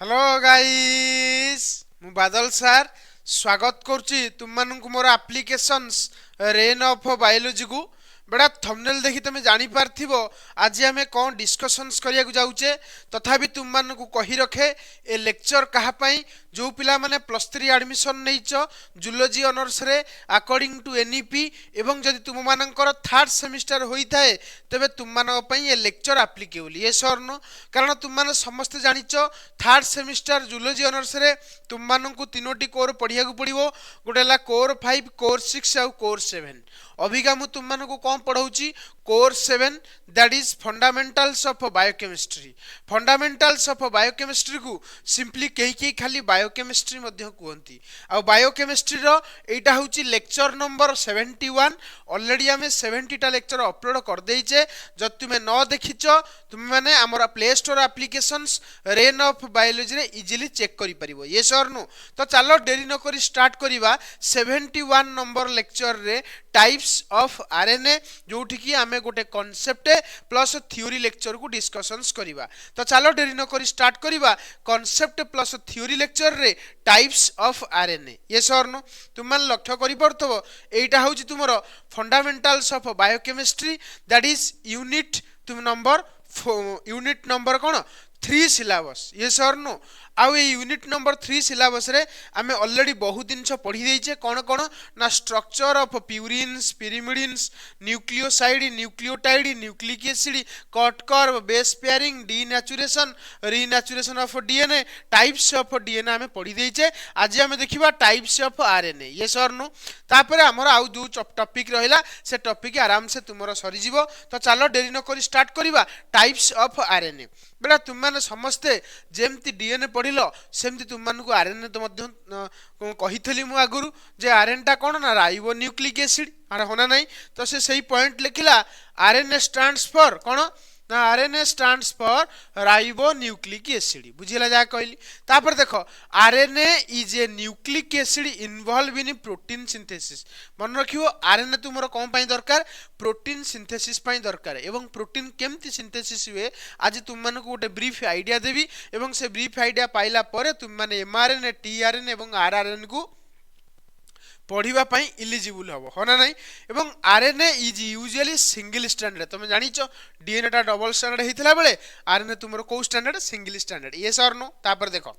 Hello guys मु बादल सार स्वागत करुच्ची तुम मानक मोर एप्लिकेशंस रेन ऑफ बायोलॉजी को बेटा थंबनेल देखि तुम जानी पारथिबो आज आमे कोन डिस्कशंस करिया को जाउचे तथापि तुम मानक कहि रखे ए लेक्चर कहा पई जो पिला माने +3 एडमिशन नैच जूलॉजी ऑनर्स रे अकॉर्डिंग टू एनईपी एवं जदि तुम मानकर थर्ड सेमिस्टर होई थाए तबे तुम मानक पई ए lecture applicable yes sir no कारण तुम माने समस्त जानिच थर्ड सेमिस्टर जूलॉजी ऑनर्स रे तुम मानक तीनोटी कोर पढ़िया को पड़िबो गोटेला कोर 5 कोर 6 आ कोर 7 अभिका मु तुम मानक कौन पढ़ाऊँगी core 7 that is fundamentals of biochemistry fundamentals of biochemistry को सिंपली कहीं खाली बायोकेमिस्ट्री मध्य कहती आ बायोकेमिस्ट्री रो एटा होची लेक्चर नंबर 71 ऑलरेडी आमे 70 टा लेक्चर अपलोड कर देइचे जब तुमे न देखिच तुम माने हमर play store applications rain of biology रे इजीली चेक करि परिबो ये सर नु तो चलो देरी न करी स्टार्ट करिवा 71 नंबर लेक्चर रे टाइप्स ऑफ आरएनए जोठी की आमे गोटे कांसेप्ट प्लस थ्योरी लेक्चर को डिस्कशंस करिवा तो चलो देरी न करी स्टार्ट करिवा कांसेप्ट प्लस थ्योरी लेक्चर रे types of RNA yes sir no तुम मान लक्ष्य करि परथबो एटा होची तुमरो fundamentals of biochemistry that is unit number कोन 3 सिलेबस ये सर नो आउ ये यूनिट नंबर 3 सिलेबस रे आमे ऑलरेडी बहुत दिन पढ़ी देइछे कोन कोन ना structure of purines pyrimidines nucleoside nucleotide nucleic acid cut curve base pairing denaturation renaturation of DNA types of DNA आमे पढ़ी देइछे आज आमे देखिबा types of RNA yes sir no तापर हमर आउ जो टॉपिक रहिला से टॉपिक आराम से तुमरो सरी जीवो तो चलो देरी न करी स्टार्ट करिवा टाइप्स ऑफ आरएनए बेटा तुम माने समस्ते जेमती डीएनए पढ़िलो सेमती तुम मानकु आरएनए तो मध्य कहिथली मु आगुरु जे आरएनए टा कोन ना राइबो न्यूक्लिक एसिड आरे होना नहीं तो से सही पॉइंट लिखिला आरएनए स्टैंड्स फॉर कोन ना RNA stands for ribonucleic acid बुझिला जा कहली तापर देखो RNA is a nucleic acid involved in protein synthesis मन रखियो आरएनए तुमर कोन पई दरकार प्रोटीन सिंथेसिस पई दरकार एवं प्रोटीन केमती सिंथेसिस हुए आज तुम मानक गोटे ब्रीफ आइडिया देवी एवं से ब्रीफ आइडिया पाइला परे तुम माने एमआरएनए टीआरएनए एवं आरआरएनए को पढ़िबा पई इलिजिबल हबो होना नहीं एवं RNA is usually single stranded तुम जानिचो डीएनए टा डबल स्टैंडर्ड हेतिला बेले आरएनए तुमरो को stranded single stranded yes sir no तापर देखो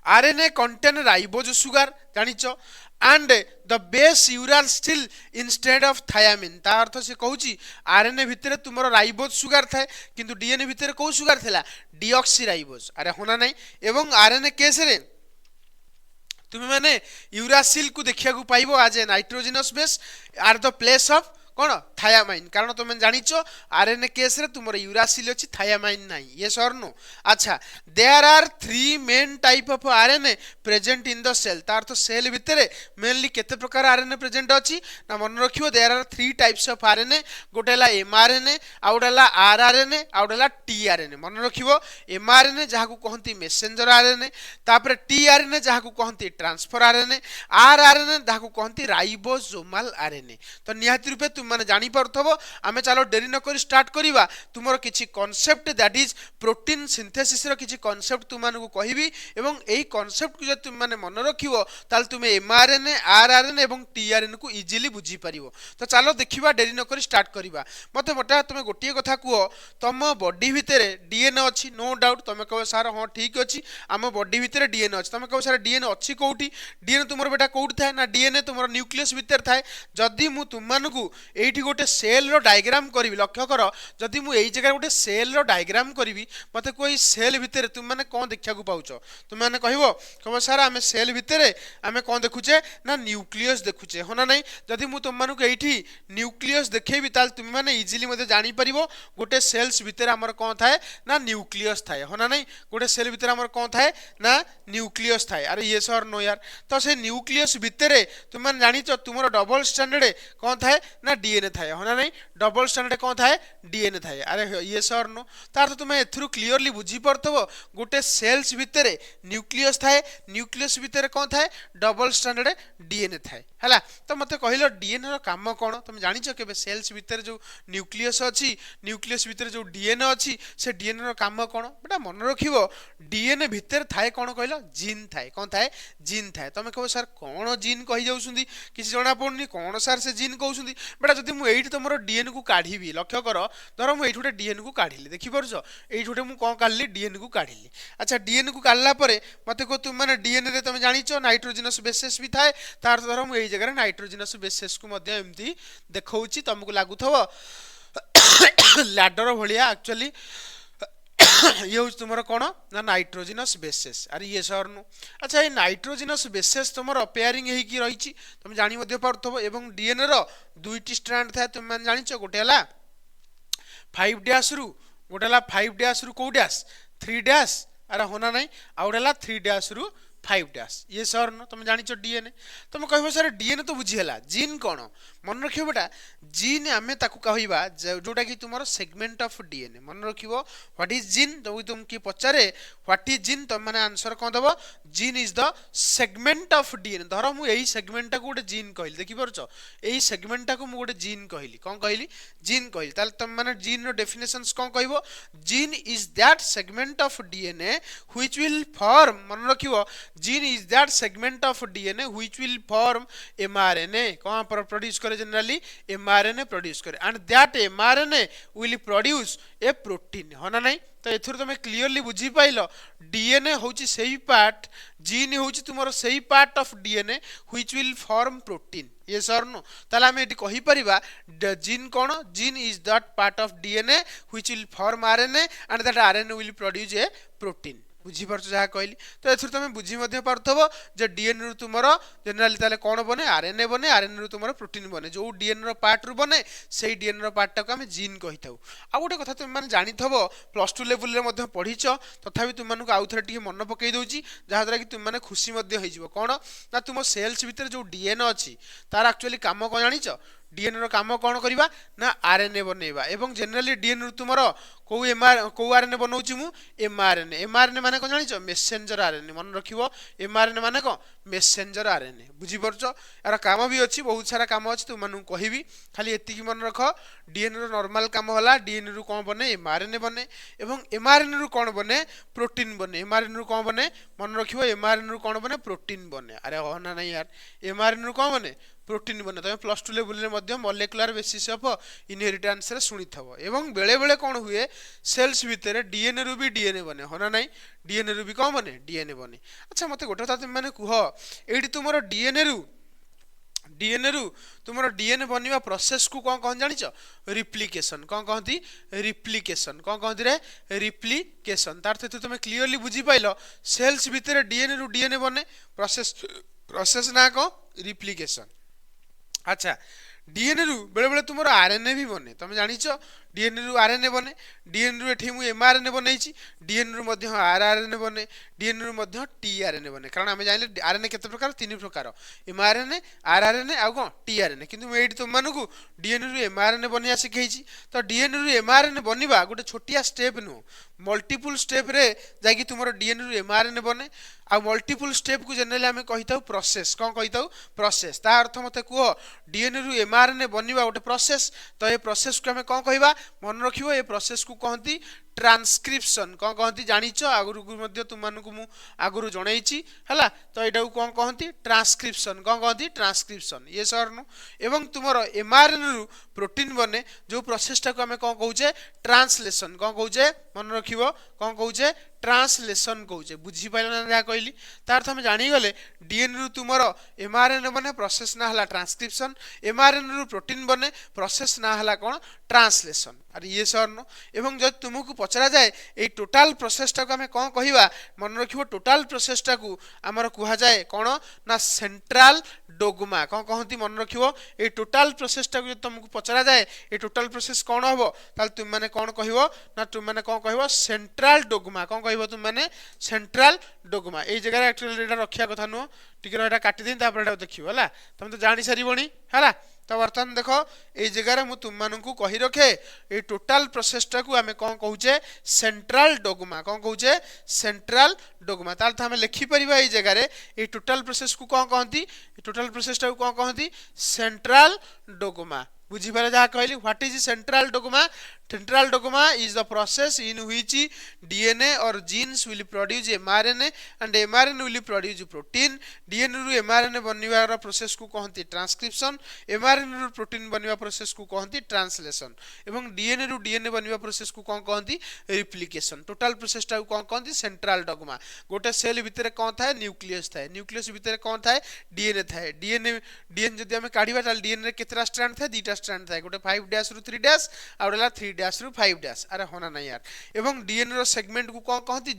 आरएनए कंटेन राइबोज सुगर जानिचो एंड द बेस यूराल स्टिल इंस्टेड ऑफ थायामिन ता अर्थ से कहूची आरएनए भितरे तुमरो राइबोज सुगर थाए किंतु डीएनए भितरे को सुगर थिला डीऑक्सी राइबोज अरे होना नहीं एवं आरएनए केस रे तुम मैंने यूरासिल को देखिया को पाइबो आज a nitrogenous base are the place of कौन थायामाइन कारण तुम जानिच आरएनए केस रे तुमर यूरासिल अछि थायामाइन नाही ये सर नो अच्छा there are 3 main type of RNA present in the cell तार तो सेल भितरे मेनली केते प्रकार आरएनए प्रेजेंट अछि ना मन रखियो there are 3 types of RNA गोटेला एमआरएनए आउडेला आरआरएनए आउडेला टीआरएनए मन रखियो एमआरएनए जहा को कहंती मेसेंजर आरएनए तापर टीआरएनए जहा को कहंती ट्रांसफर आरएनए आरआरएनए जहा को कहंती राइबोसोमल आरएनए तो निहाती रूपे तुम माने जानी परथबो आमे चलो देरी न करी स्टार्ट करिवा तुमरो किछि concept that is protein synthesis रो किछि कांसेप्ट तुम माने को कहिबी एवं एई कांसेप्ट को जे तुम माने मन रखिवो ताल तुमे एमआरएनए आरआरएनए एवं टीआरएनए को इजीली बुझी परिवो तो चलो देखिबा देरी न करी स्टार्ट करिवा मते मोटा तुमे गोटिए कथा कुओ तम बॉडी भितरे डीएनए अछि नो डाउट तुमे कहो सार हां ठीक अछि आम बॉडी भितरे डीएनए अछि तुमे कहो सार डीएनए अछि कोउठी डीएनए तुमरो बेटा कोउठी थाए ना डीएनए तुमरो न्यूक्लियस भितर थाए जदी मु तुम मानकु एठी गोटे सेल रो डायग्राम करिवि लक्ष्य कर जदि मु एई जगह गोटे सेल रो डायग्राम करिवि मते कोई सेल भितरे तुम माने कोन देखिया को पाउचो तुम माने कहबो सार आमे सेल भितरे आमे कोन देखुचे ना न्यूक्लियस देखुचे होना नहीं जदि मु तुम मानकु एठी न्यूक्लियस देखेबि ताल तुम माने इजीली मते जानि परिबो गोटे सेल्स भितरे हमर कोन थाए ना न्यूक्लियस थाए होना नहीं गोटे सेल भितरे हमर कोन थाए ना न्यूक्लियस थाए अरे ये सर नो यार तो से न्यूक्लियस भितरे तुम माने जानिचो तुमरो डबल स्टैंडर्ड कोन थाए ना डीएनए थाए होना नहीं डबल स्टैंडर्ड कौन थाए डीएनए थाए अरे ये सर नो तार तो तुम्हें एथुरु क्लियरली बुझी परथबो गोटे सेल्स भितरे न्यूक्लियस थाए न्यूक्लियस भितरे कौन थाए डबल स्टैंडर्ड डीएनए थाए हला तो मते कहिलो डीएनए रो काम कोन तुम जानिचो केबे सेल्स भितरे जो न्यूक्लियस अछि न्यूक्लियस भितरे जो डीएनए अछि से डीएनए रो काम कोन बेटा मन रखिबो डीएनए भितरे थाए कोन कहिलो जीन थाए कोन थाए जीन थाए तमे कहबो सर कोन जीन कहि जाउसुंदी किसी जणा पड़नी कोन सर से जीन कहउसुंदी बेटा जदि मु एठी तमरो डीएनए को काढीबी लक्ष्य कर धर मु एठी गोटे डीएनए को काढिली देखि परछो एठी गोटे मु कोन काढली डीएनए को काढिली अच्छा डीएनए को काढला परे मते को तुम माने डीएनए रे तमे जानिचो नाइट्रोजनस बेसेस भी थाए तार धर मु एई जगह रे नाइट्रोजनस बेसेस को मध्ये एम्ति देखौची तुमको लागुथबो लैडर भलिया एक्चुअली ये हूँ तुम कौन ना नाइट्रोजिनस बेसेस अरे ये सर नु अच्छा ये नाइट्रोजिनस बेसेस तुम पेयरिंग रही तुम जानी पार्थब एवं डीएनए रो दुईटी स्ट्रैंड था तुम मैंने जानिच गोटे है 5 डैश रु गोटे है 5 डैश रु कौ डैश 3 डैश अरे होना नहीं आ गोटे है 3 डैश रु 5 डैश ये सर नो तुम जानिच डीएनए तुम कह सर डीएनए तो बुझीगला जीन कौन मन रख बेटा जीन आम ताकू कहवा जोटा कि तुम सेगमेंट ऑफ डीएनए मन रख व्हाट इज जीन जब तुम किए पचारे व्हाट इज जीन तुम मैंने आंसर कौन दब gene is the segment of DNA धर मुझे सेगमेंट को गोटे जीन कहली देखिपार यही सेगमेंट को गोटे जीन कहली कौन कहली जीन कहली ताल तुम मैंने जीन रो डेफिनेशंस कौन कह gene is that segment of DNA which will form मन रखियो gene is that segment of DNA which will form mRNA कौन प्रोड्यूस करे जनरली एमआरएनए प्रोड्यूस करे and that mRNA will produce a protein होना नहीं तो एथुर तुम क्लियरली बुझी पाइल डीएनए होची सेही पार्ट जीन होची तुमरो सेही part of DNA which will form protein yes sir no ताला हम एटी कहि परिबा जीन कोन gene is that part of DNA which will form RNA and that RNA will produce a protein बुझी पार्छ जहाँ कहली तो एथुर तुम बुझी मध्य पार्थबो जे डीएनए रु तुमरो जनरली ताले कोन बने आरएनए रु तुमरो प्रोटीन बने जो डीएनए रो पार्ट रु बने सेही डीएनए रो पार्ट टाको हम जीन कहिथाउ आ गोटे कथा तुम माने जानिथबो प्लस 2 लेवल रे मध्य पढिछ तथापि तुम मानक आउ थरे टिके मन पकई दोची जहाँ द्वारा कि तुम माने खुशी मध्य होइजिवो कोन ना तुम सेल्स भीतर जो डीएनए अछि तार एक्चुअली काम कोन जानिछ डीएनए रो काम कौन करवा ना आरएनए बनैबा एवं जनरली डीएनए तुमर को आरएनए बनाऊँ मु एमआरएनए माने कौन जानिछ मेसेंजर आरएनए मन रखिबो एमआरएनए माने कौन मेसेंजर आरएनए बुझी परछ यार काम भी अछि बहुत सारा काम अछि तुम मानु कहिबी खाली एतिकी मन रख डीएनए रो नॉर्मल काम होला डीएनए रु कौन बने एमआरएनए बने एवं एमआरएनए रु कौन बने प्रोटीन बने एमआरएनए रु कौन बने मन रखिबो एमआरएनए रु कौन बने प्रोटीन बने अरे हो ना नहीं यार एमआरएनए रु कौन बने प्रोटीन बने तुम plus 2 level Madhya molecular basis of inheritance रे सुनी थबो एवं बेले बेले कौन हुए सेल्स भीतर डीएनए रु भी डीएनए बने होना नहीं डीएनए रु भी कौन बने डीएनए बने अच्छा मते गोटे कथा तुम माने कुह एडी तुमरो डीएनए रु तुमरो डीएनए बनिवा प्रोसेस को कौन कौन जानिछ रिप्लिकेशन कौन कहती रिप्लिकेशन कौन कहती रे रिप्लिकेशन तार तो तुम क्लियरली बुझी पाइलो सेल्स भीतर डीएनए रु डीएनए बने प्रोसेस ना को रिप्लिकेशन अच्छा डीएनए रु बेले बेले तुमरो आरएनए भी बने तुम जानिछ डीएनए रु आरएनए बने डीएनए रु एठी मु एमआरएनए बनैछि डीएनए रु मध्य आरआरएनए बने डीएनए रु मध्य टीआरएनए बने कारण हम जानले आरएनए केते प्रकार तीन प्रकार एमआरएनए आरआरएनए आ कोन टीआरएनए किंतु मैं एठी तुम मानकु डीएनए रु एमआरएनए बनिया सिखैछि तो डीएनए रु एमआरएनए बनिबा गोटे छोटिया स्टेप नु मल्टीपल स्टेप रे जाकी तुमरो डीएनए रु एमआरएनए बने आ मल्टीपल स्टेप को जनरली हमें कहिताउ प्रोसेस कौन कहिताउ प्रोसेस ता अर्थ मते कुह डीएनए रु एमआरएनए बनिबा गोटे प्रोसेस तो ये प्रोसेस को हमें कौन कहबा मन रखिबो ये प्रोसेस को कहती ट्रांसक्रिप्शन कौन कहती जानिछ आगुरु मध्य तुम मानकु मु आगुरु जणैछि हला तो एटा कौन कहती ट्रांसक्रिप्शन कौन कहती ट्रांसक्रिप्शन ये सर नु एवं तुमरो एमआरएनए रु प्रोटीन बने जो प्रोसेस टा को हमें कौन कहूचे ट्रांसलेशन कौन कहूचे मन रखिबो कौन कहूचे ट्रांसलेशन कहूचे बुझी पाइल ना जा कहली तार हम जानी गले डीएनए रु तुमरो एमआरएनए बने प्रोसेस ना हला ट्रांसक्रिप्शन एमआरएनए रु प्रोटीन बने प्रोसेस ना हला कोन ट्रांसलेशन अरे ये सर नो एवं जब तुमको पचरा जाए ए टोटाल प्रोसेस टा को हमें कौन कहवा मन रखिबो टोटाल प्रोसेस टा को हमर कुहा जाए कोन ना सेंट्रल डोगमा कौन कहती मन रखिबो ए टोटाल प्रोसेस टा को तुमको पचरा जाए ए टोटाल प्रोसेस कौन हबो ताल तुम माने कौन कहबो ना तुम माने कौन कहबो सेंट्रल डोगमा कौन कहबो तुम माने सेंट्रल डोगमा ए जगह एक्चुअली एटा रखिया कथा नो टिके एटा काटि दिन तापर एटा देखिबो हला तुम तो जानि सारी बणी हला तो बर्तमान देख ये जगह मु तुम मानू कही रखे ये टोटाल प्रोसेसटा को आम कौन कहूचे सेंट्रल डोगमा कौन कहूचे सेंट्रल डोगमा ताल तो आम लिखिपर ये जगह ये टोटाल प्रोसेस को कौन कहती टोटाल प्रोसेसटा को कौन कहती सेंट्रल डोगमा बुझीपारे जहाँ कहली what is central dogma central dogma is the process in which DNA or genes will produce mRNA and mRNA will produce protein DNA रु एमआरएनए बनवार प्रोसेस को कहती ट्रांसक्रिप्शन एमआरएनए रु प्रोटीन बनवा प्रोसेस को कहती ट्रांसलेशन एवं डीएनए रु डीएनए बनवा प्रोसेस को कौन कहती रिप्लिकेशन टोटाल प्रोसेसटा को कौन कहती सेंट्रल डोगमा गोटे सेल भितर कौन थाए न्यूक्लियस थाए न्यूक्लियस भितर कौन थाए डीएनए थाए डीएनए डीएनए जदि आम काढ़ा ताल डीएनए रे केतरा स्ट्रैंड थाए दुईटा स्ट्रैंड थाए गोटे 5 डैश रु 3 डैश आ गोटे 3 डैश रु 5 डैश अरे होना नहीं यार एवं डीएनए रो सेगमेंट को कौन कहती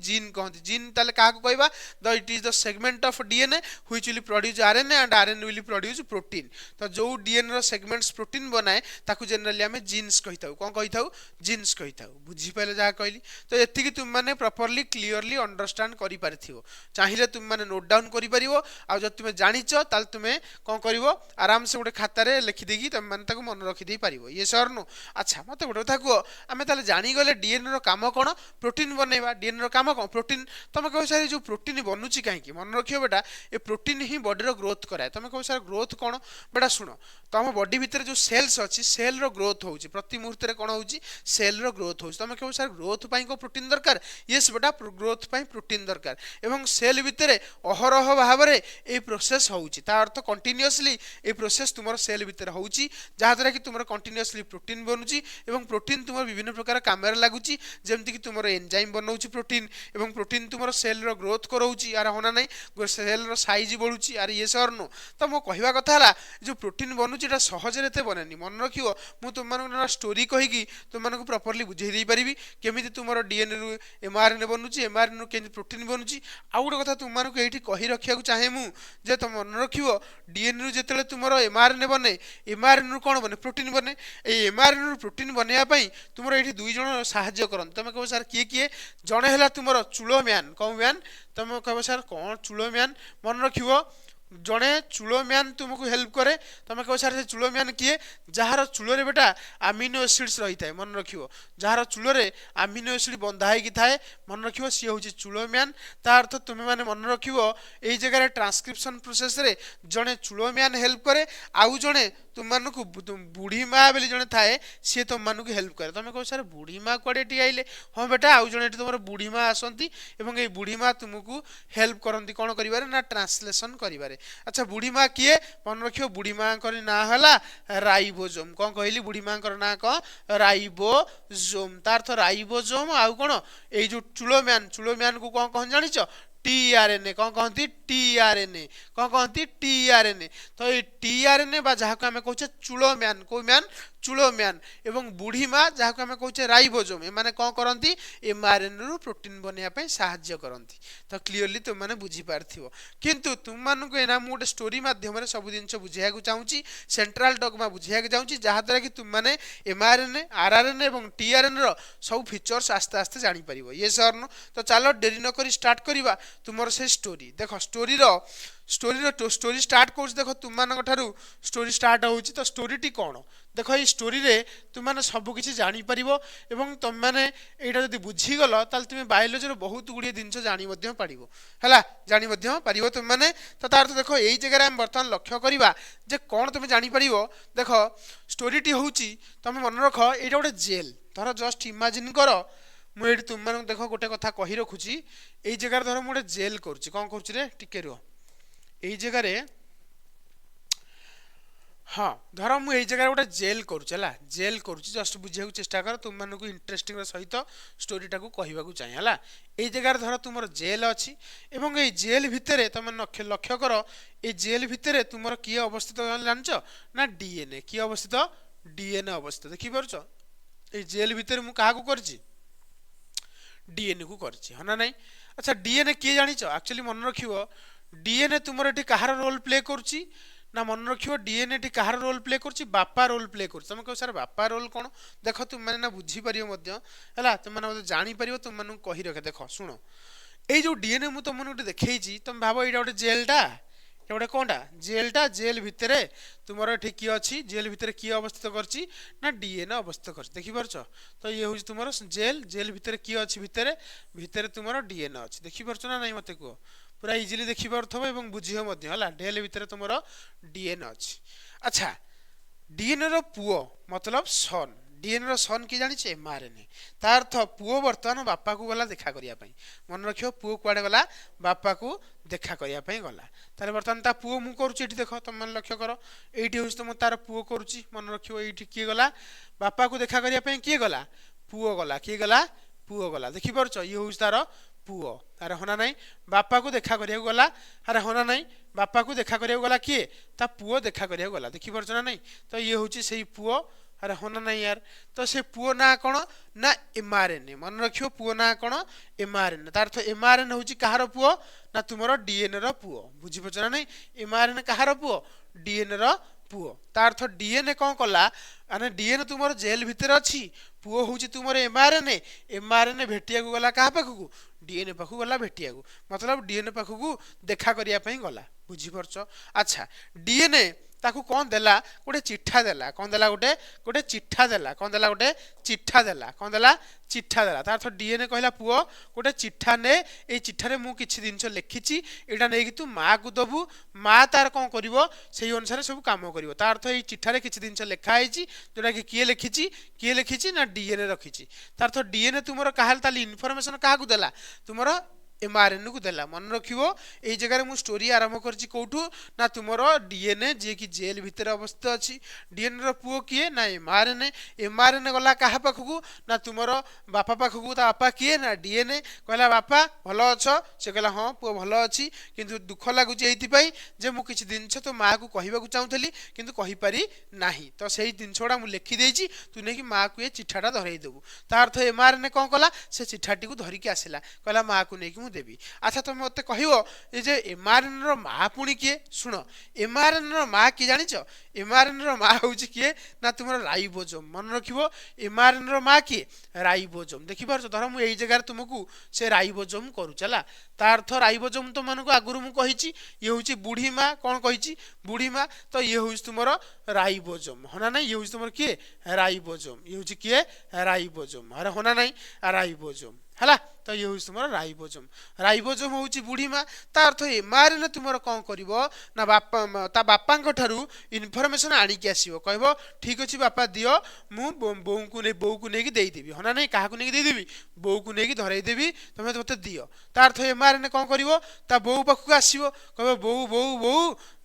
जीन ताले काहा को कहबा the it is the segment of DNA which will produce RNA and RNA will produce protein तो जो डीएनए रो सेगमेंट्स प्रोटीन बनाए ताकू जनरली आमे जीन्स कहिताऊ कौन कहिताऊ जीन्स कहिताऊ बुझी पाले जहा कहली तो एतिकी तुम माने प्रॉपर्ली क्लियरली अंडरस्टैंड करि पारथिवो चाहिए तुम माने नोट डाउन करि परिवो आ जब तुमे जानिचो ताल तुमे कौन करिवो आराम से गोटे खाता रे लिखि देगी तुम माने ताकू मन रखि दे पारिवो ये सर नो अच्छा मते गोटे कथा को आमे ताले जानि गले डीएनए रो काम कोन प्रोटीन बनेबा डीएनए रो काम कोन प्रोटीन तमे कहो सारे जो प्रोटीन बनुची काहे की मन रखियो बेटा ए प्रोटीन ही बॉडी रो ग्रोथ कराए तमे कहो सारे ग्रोथ कोन बेटा सुनो तम बॉडी भीतर जो सेल्स अछि सेल रो ग्रोथ होउची प्रति मुहूर्त रे कोन होउची सेल रो ग्रोथ होउची तमे कहो सारे ग्रोथ पई को प्रोटीन दरकार यस बेटा ग्रोथ पई प्रोटीन दरकार एवं सेल भीतर अहरह भाबरे ए प्रोसेस होउची ता अर्थ कंटीन्यूअसली ए प्रोसेस तुमर सेल भीतर होउची जहा द्वारा कि तुमर कंटीन्यूअसली प्रोटीन बनुची एवं प्रोटीन तुमर विभिन्न प्रकार कामरे लागुची जेमति कि तुमर एंजाइम बनौची प्रोटीन एवं प्रोटीन तुमर सेल रो ग्रोथ करौची आर होना नै सेल रो साइज बढ़ुची आर ये सर नो तो मो कहवा कथा हला जो प्रोटीन बनुची एटा सहज रे ते बनेनी मन रखियो मु तुम मानक ना स्टोरी कहिकी तुम मानक प्रॉपर्ली बुझेई देई परिबी केमिति तुमर डीएनए रु एमआरएनए बनुची एमआरएनए रु केमिति प्रोटीन बनुची आ गोटे कथा तुम मानक एठी कहि रखिया को चाहे मु जे तुम मन रखियो डीएनए रु जेतेले तुमर एमआरएनए बने एमआरएनए रु कोन बने प्रोटीन बने ए एमआरएनए रु प्रोटीन बनेया पई तुमर एठी दुई जण सहाय्य करन तमे कहबो सर किए जणे हैला तुमर चुलो म्यान कौ म्यान तमे कहबो सर कोन चुलो म्यान मन रखियो जड़े चूलो म्यान तुमको हेल्प करे तुम कह सर से चूलो म्यान किए जार चूल बेटा आमिनो एसिड्स रही थाए मन रखियो जार चूल आमिनो एसिड बंधा होगी थाए मन रखियो सी हूँ चूलो म्यान ता अर्थ तुम्हें मैंने मन रखियो यही जगह ट्रांसक्रिप्शन प्रोसेस रे जड़े चूलो म्यान हेल्प करे आउ जड़े तुम मानक बुढ़ी माँ बोली जड़े थाए सी तुम मानक हेल्प करे तुम कह सर बुढ़ी माँ कड़े आइले हाँ बेटा आउ जड़े तुम बुढ़ी माँ आसती ये बुढ़ी माँ तुमको हेल्प करती कौन करें ना ट्रांसलेशन करें अच्छा बुढ़ी माँ किए मन रखियो बुढ़ी माँ ना है राइबोजोम कौन कहली बुढ़ी माँ ना कौन राइबोजोम तार अर्थ राइबोजोम आउ कौन ये जो चूलो म्यान को कौन कौन जानिच टीआरएनए कौन कहती टीआरएनए कौन कहती टीआरएनए तो ये टीआरएनए बा जहाँ को आम कहे चूलो म्यान को म्यान चूलो म्यान एवं बुढ़ी माँ जहाँ को आम कहे राइबोजोम एमाने कौन करती एमआरएनए रु प्रोटीन बनवाई साहाय्य करती तो क्लीयरली तुम मैंने बुझीपार किंतु तुम मानक एना मु गोटे स्टोरी माध्यम सब जिन बुझाइक चाहूँगी सेंट्रल डोगमा बुझाइक चाहूँगी जहाँद्वारा कि तुम मैंने एमआरएनए आरआरएनए और टीआरएनए सब फीचर्स आस्ते आस्ते जापर ये सर नो तो चलो डेरी नक स्टार्ट करवा तुमर से स्टोरी देख स्टोरी स्टार्ट कर देख तुम मान स्टोरी स्टार्ट हो तो स्टोरी टी कौन देख ये स्टोरी रे तुम मैंने सबकि जापर और तुम मैंने यहाँ जब बुझीगल ताल तुम बायोलोजी बहुत गुड़िया जिनस जापर है तुम मैंने तो तार तो देख यही जगह आम बर्तमान लक्ष्य करवा जे कौन तुम जापर देख स्टोरीटी हूँ तुम मन रख ये गोटे जेल धर जस्ट इमाजिन कर मुझे तुम मैं देख गोटे कथा कही रखुची यही जगह धर मुझे जेल करुच्ची कौन करुच्ची टिके रुह यही जगह हाँ धर मुझे जगह गोटे जेल करुला जेल करुच्ची जस्ट बुझे चेष्टा कर तुम मानक इंटरेस्टिंग सहित स्टोरीटा को कहवाक चाहे है यही जगह धर तुम जेल अच्छी एवं ये जेल भितर तुम लक्ष्य कर ये जेल भितर तुम किए अवस्थित जानच ना डीएनए किए अवस्थित डीएनए अवस्थित देखिपार ये जेल भितर मुझे क्या कर डीएनए को करछि है ना नहीं अच्छा डीएनए किए जानिच एक्चुअली मन रखियो डीएनए तुमर एटी कहार रोल प्ले करुच्ची ना मन रखियो डीएनए टी कहार रोल प्ले करुच्ची बापा रोल प्ले करुच्ची तुम कह सर बापा रोल कौन देख तुम मैंने ना बुझी पारियो मध्य है तुम मैंने जानी पारियो तुम मानू कही रखे देख शुण ये जो डीएनए मु तुम गोटे देखी तुम भाव यहाँ गोटे जेलटा एगोटे कौनटा जेलटा जेल भितर तुम ये किए अच्छी जेल भितर किए अवस्थित करछि ना डीएनए अवस्थित कर देखिपार तो ये हूँ तुम जेल जेल भितर किए अच्छी भितर भितर तुम डीएनए अच्छी देखिपार ना नहीं मत कह पूरा इजिली देखिपार और बुझियो है जेल भितर तुम डीएनए अच्छी अच्छा डीएनए रो पुओ मतलब सन डीएनए रो सन कि जानी एमआरएनए तार अर्थ पुओ बर्तमान बापा को गला देखा करिया पई मन रखियो पुओ कुआडे गला बापा को देखा करिया पई गला ताले बर्तमान ता पुओ मु करूची एठी देखो तुम मन लक्ष्य करो एठी होस तुम तार पुओ करूची मन रखियो एठी किए गला बापा को देखा करिया पई किए गला पुओ गला किए गला पुओ गला देखि परछ ये होस तार पुओ अरे होना नहीं बापा को देखा करिया गला अरे होना नहीं बापा को देखा करिया गला किए ता पुओ देखा करिया गला देखि परछ ना नहीं तो ये होची सेही पुओ अरे होना नहीं यार तो से पुओ ना कौन ना एमआरएनए मन रखियो पुओ ना कौन एमआरएनए तार अर्थ एमआरएनए होची कहार पुओ ना तुमरो डीएनए रो पुओ बुझी पछ ना नहीं एमआरएनए कहार पुओ डीएनए रो पुओ तार अर्थ डीएनए कौन कला अने डीएनए तुमरो जेल भितर अच्छी पुओ होची तुमरो एमआरएनए एमआरएनए भेटिया को गला कहा पाखु डीएनए पाखु गला भेटिया को मतलब डीएनए पाखु को देखा करिया पई गला बुझी परछ अच्छा डीएनए ताकू कौन देला गोटे चिठा देला कौन देला गोटे गोटे चिठा देला कौन देला गोटे चिठा देला कौन देला चिठा देला तार डीएनए कहला पुओ गोटे चिठा ने ए चिठारे मु किछि जिंस लिखिछि एटा नै कि तू माँ को दबु माँ तार कौन करिवो सेही अनुसार सब काम करिवो तार अर्थ ए चिठारे किछि जिंस लिखा आइछि जोटा कि किए लिखिछि ना डीएनए रखिछि तार अर्थ डीएनए तुमरो काहल ताली इनफॉरमेशन काहा को देला तुमरो एमआरएनए को देला मन रखिवो एई जगह मु स्टोरी आरंभ करछि कोठू ना तुमरो डीएनए जे कि जेल भितर अवस्थित अछि डीएनए रो पुओ किए ना एमआरएनए एमआरएनए गला काहा पाखकू ना तुमरो बापा पाखकू ता बापा किए ना डीएनए कहला बापा भलो अछो से कहला हां पुओ भलो अछि किंतु दुख लागु जे एति पई जे मु किछि दिन छ तो मां को कहिबा को चाहूथली किंतु कहि पारी नाही तो सेही दिन छोडा मु लिखि देछि तू नै कि मां को ए चिठाटा धरई देबू ता अर्थ एमआरएनए कोन कला से चिठाटी को धरि के आसिला कहला मां को नै कि देवी अच्छा तुम मत कह जे एमआरएनए रो माँ पुणी किए शुण एमआरएनए रो माँ किए जानिच एमआरएनए रो माँ हूँ किए ना तुम राइबोसोम मन रखिबो एमआरएनए रो माँ किए राइबोसोम देखि पारछ धर मु एई जगह तुमको से राइबोसोम करू चला ता अर्थ राइबोसोम तो मानको आगुरु मु कहिछि ये होछि बूढ़ी माँ कौन कहिछि बूढ़ी माँ तो ये होछि तुमरो राइबोसोम होना नहीं ये होछि तुमरो किए राइबोसोम ये होछि किए राइबोसोम अरे होना नहीं राइबोसोम हला तो ये तुम राइबोसोम राइबोसोम हूँ बूढ़ी माँ ता अर्थ एमआरएनए तुम कौन कर ना बापा ता बापा इनफॉरमेशन आणिकी आसो कह ठीक अच्छे बापा दियो मु बो को लेकिन देदेवी हाँ नहीं क्या देदेवी बो को लेकिन धरईदेवी तुम मत दियो ता अर्थ एमआरएनए कौन कर बो पाखक आसो कह बो बो बो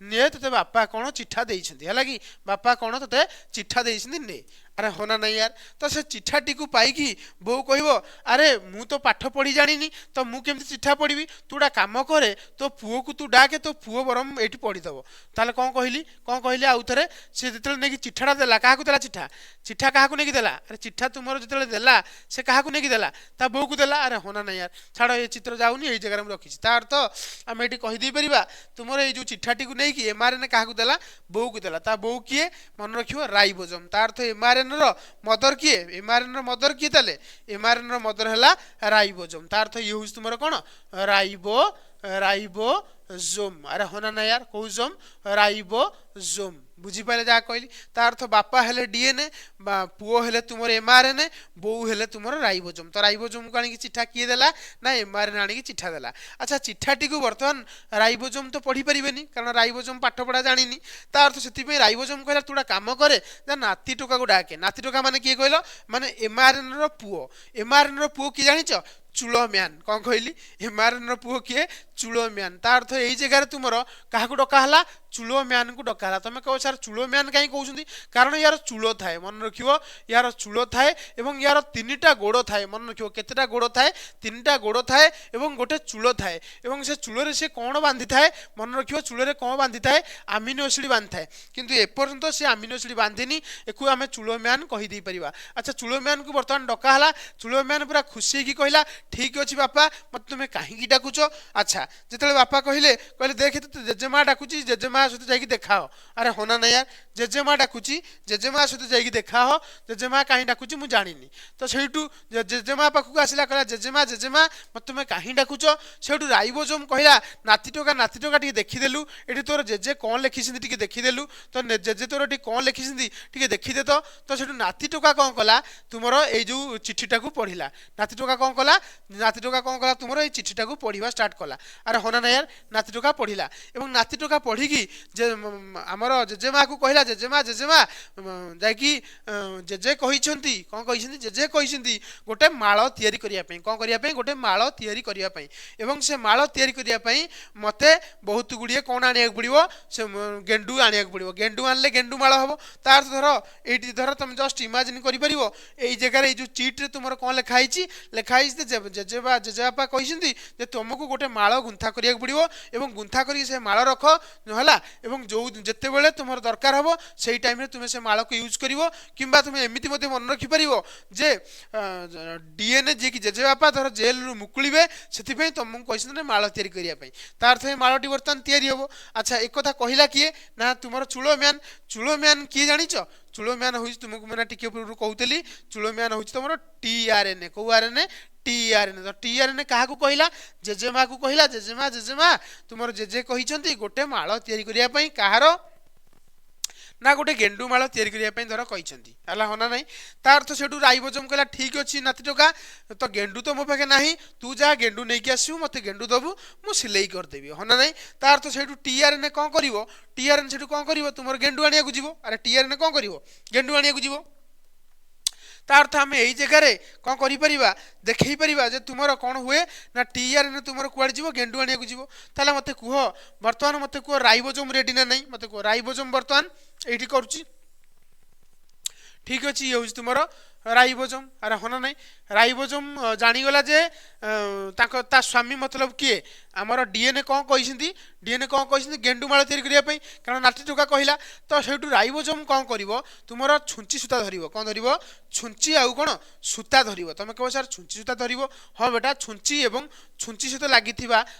ने ते बापा कौन चिठा देइछन्ती है कि बापा कौन ते चिठा देइछन्ती ने अरे होना नहीं यार तो से चिठाटी को पाइकी बो कह अरे मु तो पाठ पढ़ी जानी तो मु केमती चिठा पढ़ी तूटा काम करे तो पुओ को तू डाके तो पुओ बरम ये पढ़ीदब ताले कौन कहली आउ थे सी जो नहीं चिठाटा देला क्या देला चिठा चिठा क्या नहीं देला अरे चिठा तुम जो देला से क्या नहीं देला ता बो को देला अरे होना नहीं यार छाड़ ये चित्र जाऊनी ये जगह रखी तार तो आम ये कहीदे पार तुम ये जो चिठाटी को लेकिन एमआरएनए क्या देला बो को देला ता बो किए मन रखियो राइबोसोम तार तो एमआरएनए मदर किए एमआरएनए मदर किए ताले एमआरएनए मदर है राइबोसोम तार अर्थ ये हूँ तुम कौन राइबोसोम अरे होना ना यार कौसोम राइबोसोम बुझीपारे जहाँ कहली तार अर्थ बापा हेले डीएनए पुओ हेले तुम एमआरएनए बो हेले तुम राइबोसोम तो राइबोसोम को आनी चिठा किए देला ना एमआरएनए आनी चिठा देला अच्छा चिठाटी को बर्तमान राइबोसोम तो पढ़ी पारे कारण राइबोसोम पाठ पढ़ा जानी ता अर्थ से राइबोसोम कहला तूड़ा काम करे नाती टोका को डाके नाती टोका माने किए कहल माने एमआरएनए पुओ एमआरएनए पुओ किए जानिच चूलो म्यान कौन कहली एमआरएनए पुओ किए चूलो म्यान ता अर्थ यही जगह तुम क्या डकाला चूलो म्यान को डकाला तुम कह सर चूलो म्यान कहीं कहते कारण यार चूलो थाए मन रखियो यार चूलो थाए एवं यार तीनटा गोड़ थाए मन रखियो केतेटा गोड़ थाए तीनटा गोड़ थाए एवं गोटे चूलो थाए एवं से चूलोरे से कौन बांधि थाए मन रखियो चूलोरे कौन बांधि थाए आमिनो एसिड बांधि थाए किंतु एपर्यंत से आमिनो एसिड बांधिनी एकु आमे चूलो म्यान कहि दे परिबा अच्छा चूलो म्यान को बर्तमान डकाला चूलो म्यान पूरा खुशी की कहला ठीक अच्छे बापा मत तुम्हें कहीं डाकुच अच्छा जिते बापा कहले कहले देख तो जेजेमा डाकुची जेजेमा जेजेमा सहित जाइए देखाओ अरे होना ना यार जेजेमा डाकुची जेजेमा सहित जाइए देखाओ जेजेमा कहीं डाकुची मु जानी तो सेठू जेजेमा पाखक आसला कहला जेजेमा जेजेमा मत तुम कहीं डाकुच सेठू राइबोजोम कहला नाती टोका टी देखीदेलु ये तोर जेजे कौन लिखी टी देखीदेलु तो जेजे तोर टी कौन लिखी टी देखीदे तो सेठू नाती टोका कौन कला तुमर ये जो चिठीटा को पढ़ला नाती टोका कौन कला नाती टोका कौन कला तुमर ये चिठीटा को पढ़ा स्टार्ट कला अरे होना ना यार नाती टोका पढ़ला एवं नाती टोका पढ़िकी जे आमर जेजेमा को कहला जेजेमा जेजेमा जाकि जेजे कहते कौन कहते जेजे कहते गोटे माଳ तैयारी करने कौन करने गोटे माଳ तैयारी करने एवं से माଳ तैयारी करने मत बहुत गुड़िए कौन आने पड़ो से गेंडू आने पड़ो गेंडू आनले गेंडू माଳ हम तार धर ये धर तुम जस्ट इमाजिन कर जगार जो चिट्रे तुम कौन लिखाई लिखाई जेजेबा जेजेबापा कहते तुमको गोटे माଳ गुंथा करा पड़ो और गुंथा कर माଳ रख है जो जिते बड़े तुम दरकार हम से टाइम तुम से माळ को यूज कर कि तुम एमती मन रखिपर जे डीएनए जी कि जेजेबापा धर जेल रु मुकुड़े से तुमको कहते माळ तैयारी करने तार थे माळटी बर्तमान तैयारी हम अच्छा एक कथा कहला किए ना तुम चूलो म्यान किए जानिच चूलो म्यान हूँ तुमको मैंने टिके पूर्व कहती चूलो म्यान हूँ तुम टीआरएनए कौ आरएनए टीआरएनए तो टीआरएनए क्या कहला जेजेमा को कहला जेजेमा जेजेमा तुम जेजे कहते गोटे माळ तैयारी करने कहार ना गोटे गेंडू माळ तैयारी करने धर कहते होना ना तार तो सेठू राइबोजोम कहला ठीक अच्छे नाती टोका तो गेंडू तो मो पाखे ना तू जहाँ गेंडू नहीं कि आसू मत गेंडू दबू मु सिलाई करदेवी होना ना तार तो सेठू टीआरएनए कौन कर टीआरएनए सेठू कौन कर तुम गेंडू आने को जीव अरे टीआरएनए कौन कर गेंडू आने को जीव तार अर्थ आम यही जगार कौन कर देखई पार तुम कौन हुए ना टीआरएनए तुम कुआड़े जीव गेंडू आने को जीव ताला मत कह बर्तमान मत कह राइबोजोम रेडी ना नहीं मत कह राइबोजोम बर्तमान ये करुच्ची ठीक अच्छे ये हूँ तुम राइबोजोम अरे होना ना राइबोजोम जानीगला जे ता स्वामी मतलब किए आमर डीएनए कौन कहते डीएनए कौन कहते गेंडू माळ तैयारी करने कारण नाटी टोका कहला तो से राइबोजोम कौन कर तुम छुंची सूता धर कौन धर छुंची आउ कौन सूता धर तुम कह सर छुंची सूता धर हाँ बेटा छुंची एवं छुंची सहित लगी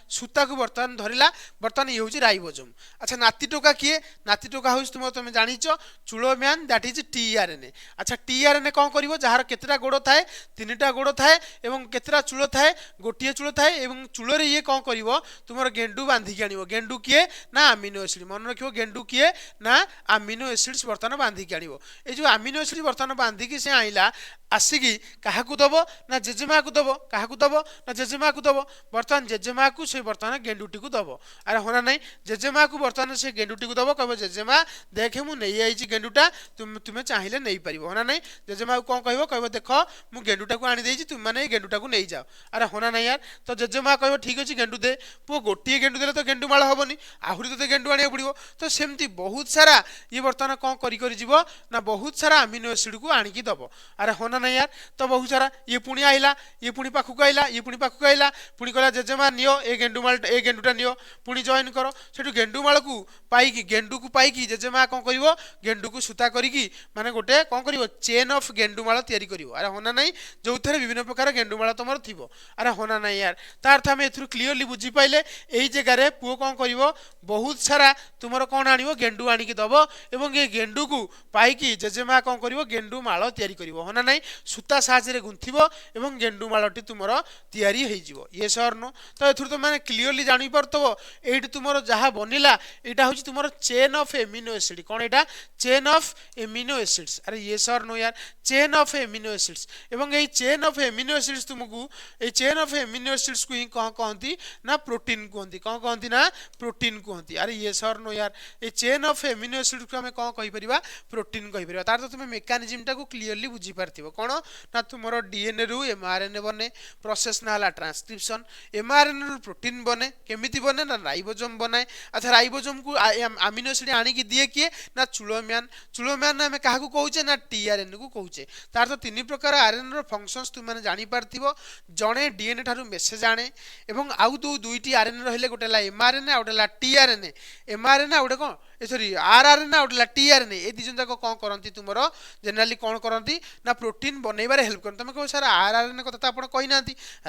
सूता को बर्तमान धरला बर्तमान ये हूँ राइबोजोम अच्छा नाती टोका किए नाती टोका हूँ तुम जानिच चूलो म्यान दैट इज टीआरएनए अच्छा टीआरएनए कौन कर जार केतटा गोड़ थाए तीनटा गोड़ थाए एवं केतटा चूल थाए गोटे चूल थाए एवं चूल ये कौन कर तुम गेंडू बांधिकी आन गेंडू किए ना आमिनो एसिड मन रख गेंडू किए ना आमिनो एसिड्स बर्तमान बांधिकी आन ये जो आमिनो एसिड बर्तमान बांधिकी से आइला आसिकी क्या दब ना जेजेमा को दब क्या दब ना जेजेमा को दब बर्तमान जेजेमा को से बर्तमान गेंडूटी को दब अरे होना नहीं जेजेमा को बर्तमान से गेंडूटी को दब कह जेजेमा देखे मुझे गेंडूटा तुम्हें चाहिए नहीं पार होना नहीं जेजेमा को कौन कह देख मुझे गेंडूटा को आनी तुम मैंने गेंडूटा को नहीं जाओ अरे होना नहीं यार तो जेजेमा कह ठीक अच्छे गेंडू दे पु गोटे गेंडू देते तो गेंडू माळ हेनी आहरी तो गेंडू आने पड़ो तो सेमती बहुत सारा ये बर्तमान कौन कर बहुत सारा आमिनो एसिड को आणिकी दब अरे होना नहीं यार तो बहुत सारा ये पुणी आइला ये पुणी पाखक आइला ये पुणी पाखक आइला पुणी कहला जेजेमा नियो ए गेंडू माळ ए गेंडूटा नियो पुणी जॉइन कर से गेंडू माळ को पाई गेंडू को पाई जेजेमा कौन कर गेंडू को सूता करी माने गोटे कौन कर चेन ऑफ गेंडू माळ तैयारी करिवो अरे होना नहीं जो थे विभिन्न प्रकार गेंडू माळ तुम थी अरे होना नहीं यार तार अर्थ आम ए क्लीयरली बुझी पाइले यही जगार पुओ कौन कर बहुत सारा तुम कौन आण गेंडू आणिकी दब और ये गेंडू को पाई जेजेमा कौन कर गेंडू माळ तैयारी करिवो होना नहीं सूता साहाଯ୍य गुंथिब और गेंडू माळटी तुम तैयारी हो ये सर नो तो ये तुम मैंने क्लीयरली जानीपरतब ये तुम जहाँ बनला यहाँ हूँ तुम चेन ऑफ एमिनो एसिड कौन यहाँ चेन ऑफ एमिनो एसिड्स अरे ये सर नो यार चेन ऑफ एमिनो एसिड्स एवं ये चेन ऑफ एमिनो एसिड्स तुमको ये चेन ऑफ एमिनो एसिड्स को ही कौन कहती ना प्रोटीन कहती कौन कहती ना प्रोटीन कहती अरे ये सर नो यार ये चेन ऑफ एमिनो एसिड को आम कौन कहीपर प्रोटीन कहीपर तार तो तुम मेकानिजमटा को क्लीयरली बुझीपार कौन ना तुम डीएनए रु एमआरएनए बने प्रोसेस ना ट्रांसक्रिप्शन एमआरएनए रु प्रोटीन बने केमिति बने ना राइबोजोम बनाए अच्छा राइबोजोम को आमिनो एसिड आणिकी दिए किए ना चूलोम्यान आम क्या कहे ना टीआरएनए को कहे तार तो तीन प्रकार आरएनए फंक्शंस तुम मैंने जापर जड़े डीएनए ठारू मेसेज आने और आउ दुईटी आरएनए रही गोटे एमआरएनए आ गोटे टीआरएनए एमआरएनए आ गोटे कौन सॉरी आरआरएनए आउटला टीआरएनए ए दिजन जाक कौन करती तुम जनरली कौन करती ना प्रोटीन बनइबार हेल्प कर तुम कह सर आरआरएनए कथा तो आप कही ना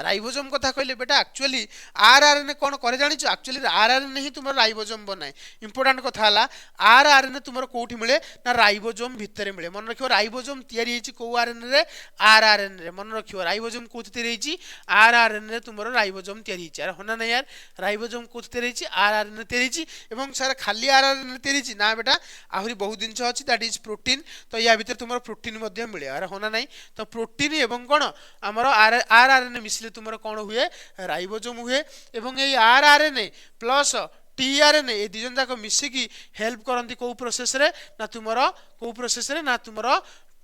राइबोसोम कथा कहले बेटा एक्चुअली आरआरएनए कौन करे जानी एक्चुअली आरआरएनए ही तुम राइबोसोम बनाए इंपोर्टेंट कथा है आरआरएनए तुम कौटी मिले ना राइबोसोम भितर मिले मन रखियो राइबोसोम तैयारी होइछि को आरएनए रे आरआरएनए रे मन रखियो राइबोसोम कोथि तैयारी होइछि आरआरएनए रे तुम राइबोसोम तैयारी होइछि अरे होना नहीं यार राइबोसोम कोथि तैयारी होइछि आरआरएनए तैयारी होइछि एवं सर खाली आरआरएनए तैयारी होइछि ना बेटा आहुरी बहुत जिनस अछि दैट इज प्रोटीन तो या भीतर तुम प्रोटीन मध्य मिले अरे होना नहीं तो प्रोटीन एवं कौन आमर आरआरएनए मिसले तुम कौन हुए राइबोसोम हुए एवं ये आरआरएनए प्लस टीआरएनए ये दिजन जाक मिसिकी हेल्प करती कौ प्रोसेस रे ना तुमर कौ प्रोसेस रे ना तुमर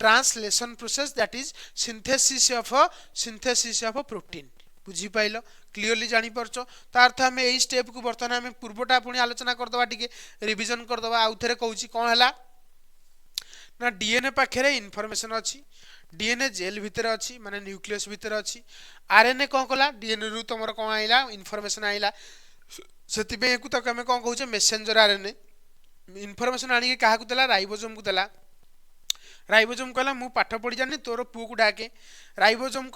translation process that is synthesis of protein बुझी पाइल क्लीयरली जानी परछो ता अर्थ हमें एई स्टेप को वर्तमान हमें पूर्वटा पुणी आलोचना करदवा टिके रिवीजन करदवा आउ थरे कहूची कोन हला ना डीएनए पाखरे इनफॉरमेशन अछि डीएनए जेल भितर अछि माने न्यूक्लियस भितर अछि आरएनए कोन कला डीएनए रु तमरो कोन आइला इनफॉरमेशन आइला सेति पे एकु तक हमें कोन कहूचे मेसेंजर आरएनए इनफॉरमेशन आनी के काहा को देला राइबोसोम को देला राइबोसोम कहला मु पाठ पढ़ी जानी तोर पुओ को डाके राइबोसोम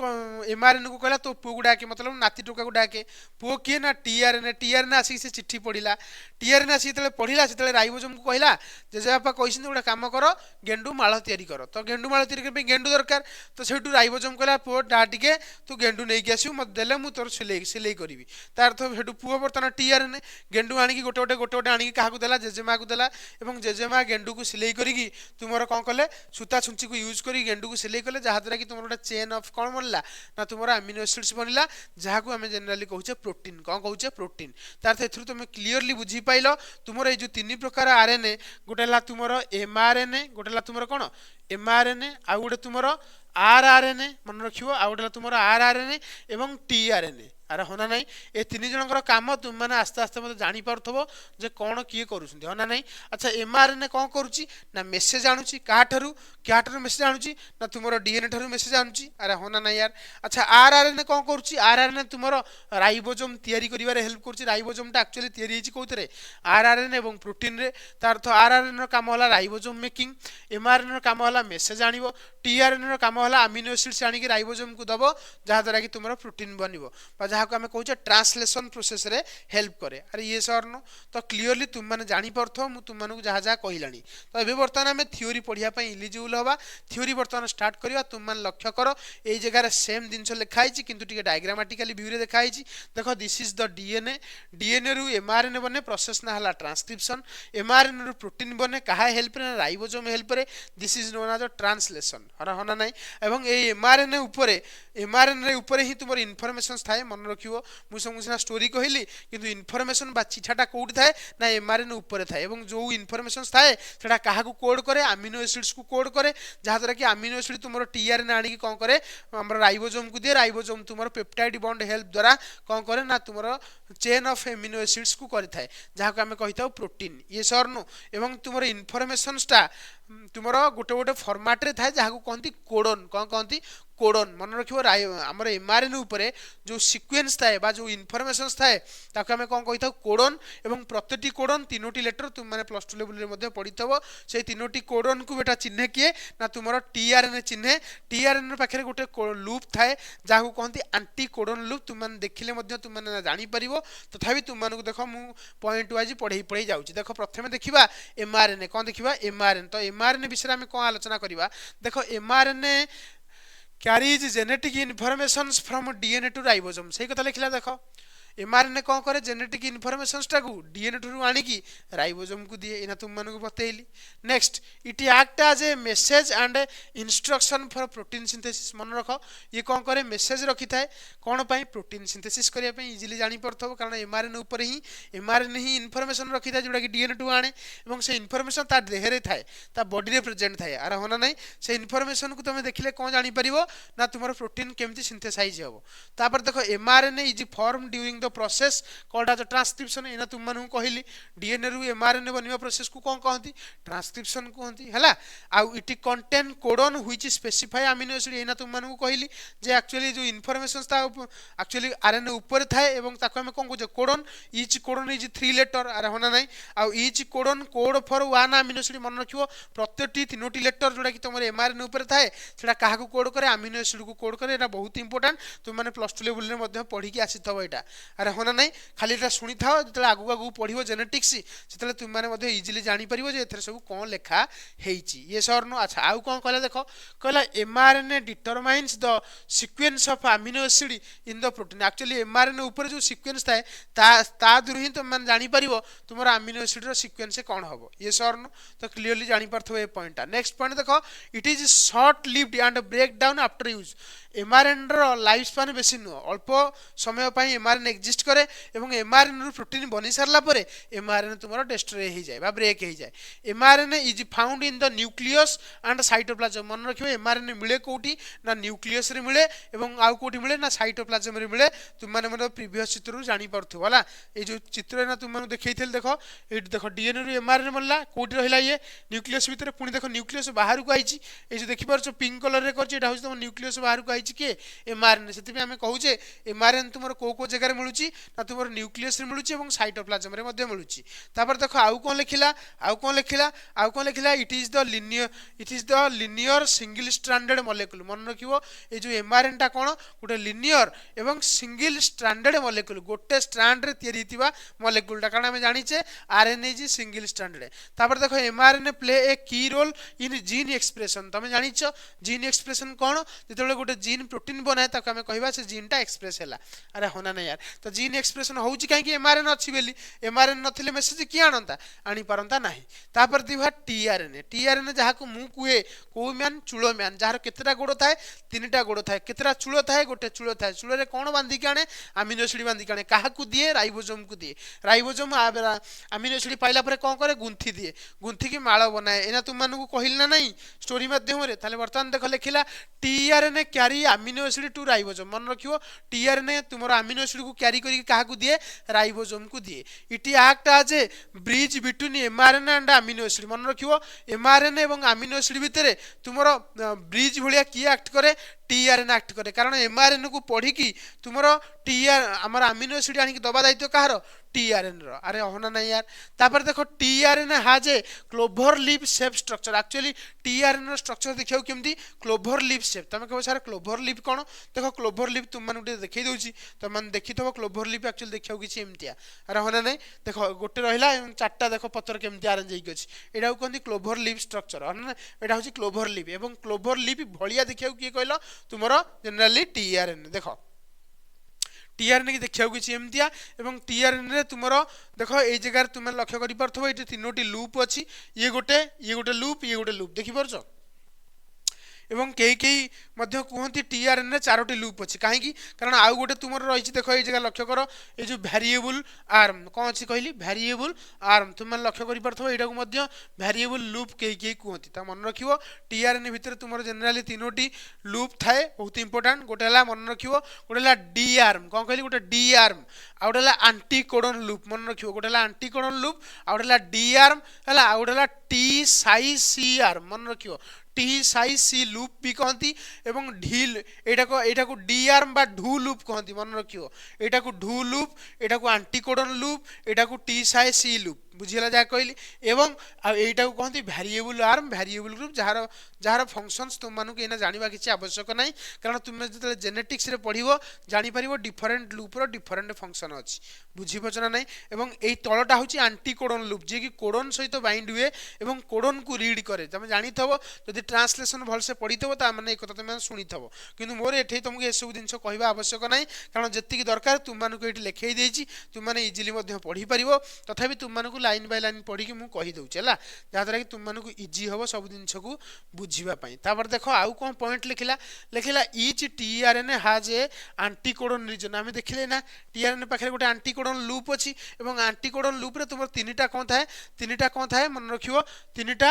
एमआरएनए को कहला तो पुओ को डाके मतलब नाती टोका को डाके पुओ किए ना टीआरएनए आसी से चिट्ठी पढ़िला टीआरएनए आसी तले पढ़िला से तले राइबोसोम को कहला जे बापा कहिसिन गोटा काम कर गेंडू माळ तयारी कर तो गेंडू माळ तयारी करबे गेंडू दरकार तो सेठू राइबोसोम कहला पुओ डा टिके तू गेंडू नै के आसियो मत देले मु तोर सिलाई करबी तार अर्थ सेठू पुओ बर्तन टीआरएनए गेंडू आनी की गोटे गोटे आनी की काहा को देला जेजेमा को देला एवं जेजेमा गेंडू को सिलाई करी तुमरो कोन कले सूता छुंची को यूज करी गेंडू को सिलाई कले जहाँ द्वारा कि तुम गोटे चेन ऑफ कौन बनला ना तुम अमीनो एसिड्स बनला जहाँ को आम जनरली कहूचे प्रोटीन कौन कहूचे प्रोटीन तार एथुर तुम क्लीयरली बुझी पाइल तुम ये जो तीन प्रकार आरएनए गोटे ला तुम एमआरएनए गोटे ला तुम कौन एमआरएनए आउ गोटे तुम आरआरएनए मन रखियो आउ गोटे तुम आरआरएनए एवं टीआरएनए अरे होना नहीं ये तीन जनकर काम तुम मैंने आस्ते आस्ते मत जानी पार्थबो जे कौन किए करूछंती होना नहीं अच्छा एमआरएनए कौन करूची ना मेसेज आणुची काठारु मेसेज आणुची ना तुमरो डीएनए ठारु मेसेज आणुची अरे होना नहीं यार अच्छा आरआरएनए कौन करूची आरआरएनए तुमरो राइबोसोम तयारी करिवारे हेल्प करूची राइबोसोम टा एक्चुअली तयारी हेची कोथरे आरआरएनए एवं प्रोटीन रे तार अर्थ आरआरएनए रो काम होला राइबोसोम मेकिंग एमआरएनए रो काम होला मेसेज आनिबो टीआरएनए रो काम होला अमीनो एसिड्स आनी के राइबोसोम को दबो जहाँ द्वारा कि तुमरो प्रोटीन बनिबो जहाँ को आम कहूचे ट्रांसलेशन प्रोसेस रे हेल्प करे अरे ये सर नो तो क्लीयरली तुम मैंने जानी पार्थो मु तुम मानक जहाँ जहाँ कहलानी तो ये बर्तमान आम थ्योरी पढ़िया इलिजिबल हवा थ्योरी बर्तमान स्टार्ट करवा तुम मैंने लक्ष्य कर ये जगह सेम जिनस लिखाई किंतु टिके डायग्रामेटिकली व्यू रे देखाई देखो this is the DNA DNA रु एमआरएनए बने प्रोसेस ना हला ट्रांसक्रिप्शन एमआरएनए रु प्रोटीन बने कहा हेल्प रे राइबोसोम हेल्प रे this is known as translation हरा होना नहीं एवं ए एमआरएनए ऊपर ही तुम इनफॉरमेशन थाए मन रखियो मु सिना स्टोरी कहली किंतु इनफॉरमेशन बा चिठाटा कोड थाए ना एमआरएनए ऊपर थाए एवं जो इनफॉरमेशन थाए सेटा काहा को कोड करे अमीनो एसिड्स को कोड करे जहाँ द्वारा कि अमीनो एसिड तुम टीआरएनए आनी कौन करे हमर राइबोसोम को दिए राइबोसोम तुम पेप्टाइड बॉन्ड हेल्प द्वारा कौन करे ना तुम चेन ऑफ एमिनो एसिड्स को करि थाए जहाँ को आम कही था प्रोटीन ये सर नो एवं तुम इनफॉरमेशनटा तुम गोटे गोटे फॉर्मेट रे थाए जहाँ को कहती कोडन कौन कहती कोडन मन रखियो आमर एमआरएनए उपरे जो सीक्वेंस थाए बा जो इनफॉरमेशन थाए ताको आमे कोन कहिता कोडन एवं प्रत्येकटी कोडन तीनोटी लेटर तुम माने प्लस 2 लेवल रे मध्ये पढितबो से तीनोटी कोडन को बेटा चिन्ह किए ना तुमरो टीआरएनए चिन्ह टीआरएनए पाखरे गोटे लूप थाए जाहु कहती एंटी कोडन लूप तुम माने देखिले मध्ये तुम माने जानि परिबो तथापि तुम मानको देखो मु पॉइंट वाइज पढै जाउची देखो प्रथमे देखिबा एमआरएनए कोन देखिबा एमआरएनए तो एमआरएनए विषय में कोन आलोचना करिबा देखो mRNA carries genetic informations from DNA to ribosome सही कथा लिखला देखो एमआरएनए कौन करे जेनेटिक इनफॉरमेशंस टाकू डीएनए ठू आनी की राइबोसोम को दिए इना तुम मानक बतैली next it act as a message and instruction for protein synthesis मन रख ये कौन करे मेसेज रखी थाए कौन पाई प्रोटीन सिंथेसिस करिया पे इजीली जानि परथबो कारण एमआरएनए ऊपर ही एमआरएनए ही इनफॉरमेशन रखी थाए जोडा कि डीएनए ठू आने एवं से इनफॉरमेशन ता देह रे थाए ता बॉडी रे प्रेजेंट थाए आर होना नहीं से इनफॉरमेशन को तुम देखिले कौन जानि परिबो ना तुमरो प्रोटीन केमती सिंथेसाइज हेबो तापर देखो mRNA is form during the process called as transcription एना तुम मानू कहली डीएनए रु एमआरएनए बनवा प्रोसेस को कौन कहती ट्रांसक्रिप्शन कहती है आउ it contain codon which specify amino acid एना तुम मानू कहली जे एक्चुअली जो इनफॉरमेशन ता एक्चुअली आरएनए ऊपर थाए एवं ताको हम कोन कहजे codon each codon is 3 letter आरे होना नाही आउ each codon code for one amino acid मन रखियो प्रत्येकटी तीनोटी लेटर जोडा कि तुमर एमआरएनए ऊपर थाए सेटा काहा को कोड करे अमीनो एसिड को कोड करे एटा बहुत इंपोर्टेंट तुम माने प्लस 2 लेवल रे मध्ये पढी कि आसीथबो एटा अरे होना नाही खाली एटा सुनी थाओ जतले आगु आगु पढिबो जेनेटिक्स सेतले तुम माने मध्ये इजीली जानि परिबो जे एथरे सब कोन लेखा हेइची ये सर नो अच्छा आउ कोन कहला देखो कहला mRNA determines the sequence of amino acid in the protein actually mRNA ऊपर जो सीक्वेंस थाए ता दुर ही तुम माने जानि परिबो तुमर अमीनो एसिड रो सीक्वेंस कोन हबो ये सर नो तो क्लियरली जानि परथबो ए पॉइंट नेक्स्ट पॉइंट देखो it is short lived and break down after use mRNA रो लाइफ स्पान बेसी नु अल्प समय पई एमआरएन एग्जिस्ट करे एवं एमआरएन रो प्रोटीन बनि सरला परे एमआरएन तुमरो डिस्ट्रॉय हो जाए बा ब्रेक हो जाए MRN is found in the nucleus and cytoplasm मन रखियो एमआरएन मिले कोठी ना न्यूक्लियस रे मिले एवं आउ कोठी मिले ना साइटोप्लाज्म रे मिले तुम माने मन प्रीवियस चित्र रु जानि परथु होला ए जो चित्र ना तुम माने देखैथेल देखो एट देखो डीएनए रो एमआरएन बनला कोठी रहिला ये न्यूक्लियस भीतर पुनी देखो न्यूक्लियस बाहर को आइची ए जो देखि परछो पिंक कलर रे करछि एटा होछ तुम न्यूक्लियस बाहर को आइची के एमआरएन सेति आमे कहूचे एमआरएन तुमर को जगह रे मिलुची ना तुमर न्यूक्लियस रे मिलुची एवं साइटोप्लाज्म रे मध्ये मिलुची तापर देखो आउ कोन लिखिला it is the linear single stranded molecule मन रखिवो ए जो एमआरएन टा कोन गोटे लिनियर एवं सिंगल स्ट्रैंडेड मॉलिक्यूल गोटे स्ट्रैंड रे तयारी हितिबा मॉलिक्यूल टा कारण हम जानिचे आरएनए इज सिंगल स्ट्रैंडेड तापर देखो एमआरएन प्ले ए की रोल इन जीन एक्सप्रेशन तमे जानिचो जीन एक्सप्रेशन कोन जेतेबेले गोटे जीन प्रोटीन बनाए ताको हमें कहबा से जीन टा एक्सप्रेस हैला अरे होना नहीं यार तो जीन एक्सप्रेशन होउची काहे कि एमआरएन अछि बेली एमआरएन नथिले मेसेज की आनंता आनी परंता नाही तापर दिबा टीआरएनए जहा को मु कुए को म्यान चुलो म्यान जहार केतरा गोड़ थाए तीनटा गोड़ थाए केतरा चुलो थाए गोटे चुलो थाए चुलो रे कोन बांधी के आने अमीनो एसिड बांधी के आने काहा को दिए राइबोसोम को दिए राइबोसोम अमीनो एसिड पाइला परे कोन करे गुंथी दिए गुंथी की माळ बनाए एना तुम मानू को कहिल ना नहीं स्टोरी माध्यम रे ताले वर्तमान देखो लिखिला tRNA carry amino acid to ribosome मन रखियो टीआरएनए तुमरो अमीनो एसिड को कैरी करी काहा को दिए राइबोसोम को दिए it act as a bridge between mRNA and amino acid मन रखियो एमआरएनए एवं अमीनो एसिड भितरे तुमरो ब्रिज भलिया की एक्ट करे टीआरएनए एक्ट करे कारण एमआरएनए को पढ़ी की तुमरो टीआर हमर अमीनो एसिड आनी दबा दायित्व कहार टीआरएनए रो अरे होना नहीं यार तापर देखो tRNA has A clover leaf shape structure actually tRNA structure देखियो केमती क्लोवर लीफ शेप तमे कहबो सर क्लोवर लीफ कोन देखो क्लोवर लीफ तुम मानु देखै दउची तुम मान देखिथबो क्लोवर लीफ एक्चुअली देखियो किछि एमतिया अरे होना नहीं देखो गोटे रहिला चारटा देखो पत्र केमती अरेंज हेइ अछि एडा कोन क्लोवर लीफ स्ट्रक्चर होना एडा होछि क्लोवर लीफ एवं क्लोवर लीफ भलिया देखियो की कहलो तुमरो जनरली टीआरएनए देखो टीआरएनए की देखियो किछि एमतिया एवं टीआरएनए रे तुमरो देखो ए जगह तुम लक्ष्य करि परथबो एटी तीनोटी लूप अछि ये गोटे लूप देखि परछो एवं कई मध्य कहती टीआरएनए चारोटी लूप अच्छी कहीं कारण आउ गोटे तुम रही देखो ये जगह लक्ष्य कर ये जो भैरिएबल आर्म कौन अच्छी कहली भैरिएबल आर्म तुम लक्ष्य कर भैरिएबल लूप कई कहती मन रखियो टीआरएनए भितर तुम जनरली तीनोटी लूप थाए बहुत इंपोर्टेंट गोटे मन रखियो गोटे डी आर्म कौन कहली गोटे डी आर्म आ गोटे आंटीकोडन लूप मन रखियो गोटे आंटीकोडन लूप आ गोटे डी आर्म है आ गोटे टी साई सी आर्म मन रखियो टी साई सी लूप भी कहती एवं ढील एटा को डी आर्म बा ढू लूप कहती मन रखियो एटा को ढू लूप एटा को आंटीकोडन लूप एटा को टी साई सी लूप बुझीला जा कहली एवं एटा को कहती variable arm variable group jar functions तुम मानू एना जानिबा किछि आवश्यक नाही कारण तुम जते जेनेटिक्स रे पढिबो जानि परिबो डिफरेंट लूप रो डिफरेंट फंक्शन अछि बुझी पचना नाही एवं एई तळटा होछि आंटीकोडन लूप जे कि कोडन सहित बाइंड हुए एवं कोडन को रीड करे तुम जानिथबो जदि ट्रांसलेशन भल से पढिथबो ता माने एक तुम सुनिथबो किंतु मोर एठी तुमको ए सब जिंस कहबा आवश्यक नाही कारण जति कि दरकार तुम मानू एठी लिखै देछि तुम माने इजीली मध्ये पढि परिबो तथापि तुम मानू लाइन बाय लाइन पढ़ी कि मु कहि दउछ हला जहाद्वारा कि तुम मानक इजी हबो सब जिनस को बुझिबा पई तापर देखो आउ कोन पॉइंट लिखिला लिखिला each tRNA has a anticodon region आमे देखिले ना टीआरएनए पाखे गोटे एंटीकोडन लूप अछि एवं एंटीकोडन लूप रे तुमर तीनटा कोन थाए मन रखियो तीनटा